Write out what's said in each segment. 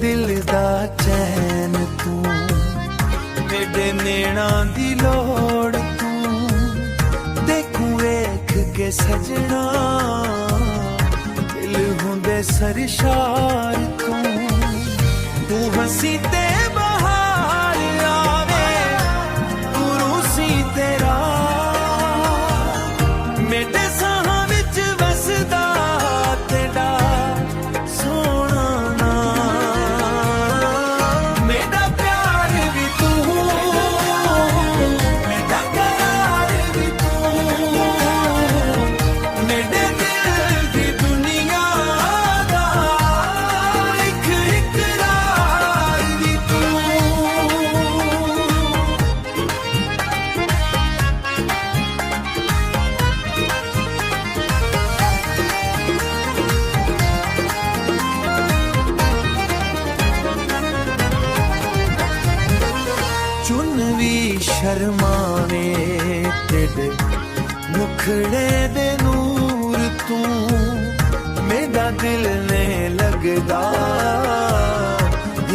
दिल दा चैन तू, मेरे नैना दी लोड़ तू, देखूं वेख के सजना दिल हुंदे सरशार तू। तू हंसी ते बहार आवे, तू रूसी तेरा मेरे साह विच वसदा तेरा सोना ना। मेरा प्यार भी तू, मेरा करार भी तू, मेरे दिल दी दुनिया दा एक इकरार भी तू। चुन भी शर्मावे तेरे मुखड़े दे नूर तू, मेरा दिल ने लगदा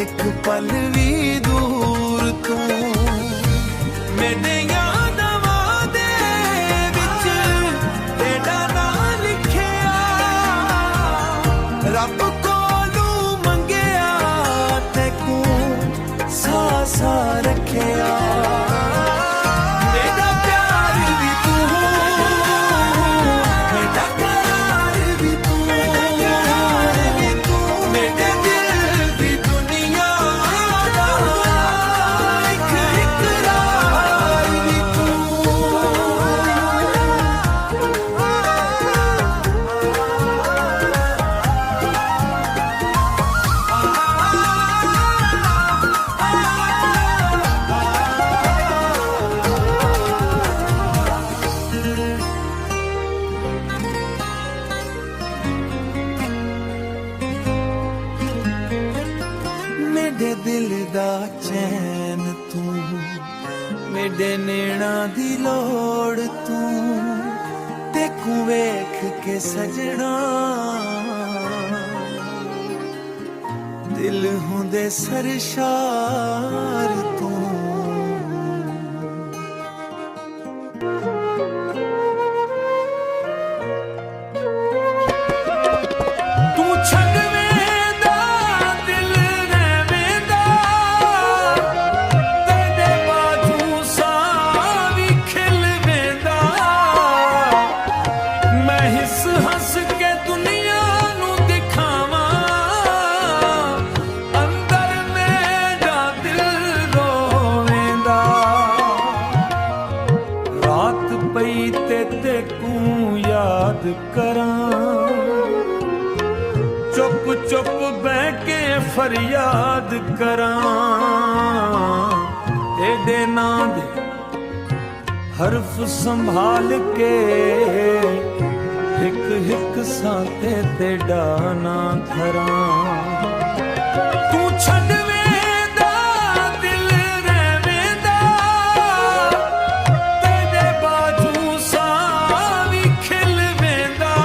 एक पल भी दूर तू। मेरे यादां दे विच तेरा नाम लिखिया, रब कोलू मंगिया तेकू सासा रखिया। मेरा प्यार भी तू, मेरा करार भी तू, मेरे दिल दी दुनिया दा एक इकरार भी तू। मेरे दिल दा चैन तू, मेरे नैना दी लोड़ तू, देखूं वेख के सजना दिल हुंदे सरशार तू। तू छड़ वेंदा दिल रहवेंदा, तेरे बाजू सावी खिल वेंदा। मैं हिस हंस के दुनिया नू दिखावां, अंदर मेरा दिल रोवेंदा। रात पई ते कू याद करां, चुप चुप बह के फरियाद करां। तेरे नां दे हरफ संभाल के हिक हिक साथे तेरा नां धरां। तू छड़ वेंदा दिल रहवेंदा, तेरे बाजू सावी खिल वेंदा।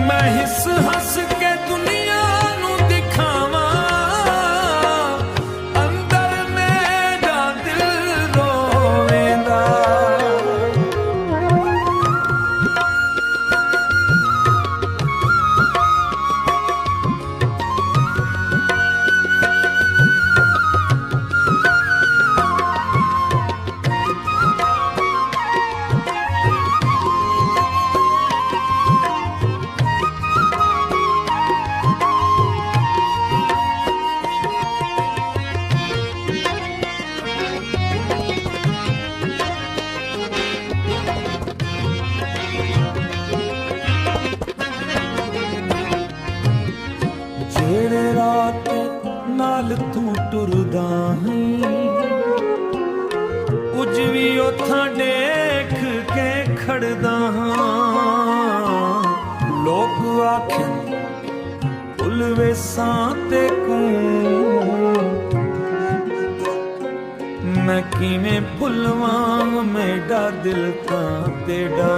मैं हिस हंस के दुनिया नू दिखावां, अंदर मेरा दिल रोवेंदा। ਜਿਹੜੇ ਰਾਤ ਨਾਲ ਤੂੰ ਟੁਰਦਾ ਹੈ, ਕੁਝ ਵੀ ਉਥਾਂ ਦੇਖ ਕੇ ਖੜਦਾ ਹਾਂ। ਲੋਕ ਆਖਣ ਭੁੱਲ ਵੇਸਾਂ ਤੇ ਕੂ, मैं किवें भुलवां मेरा दिल तां तेरा।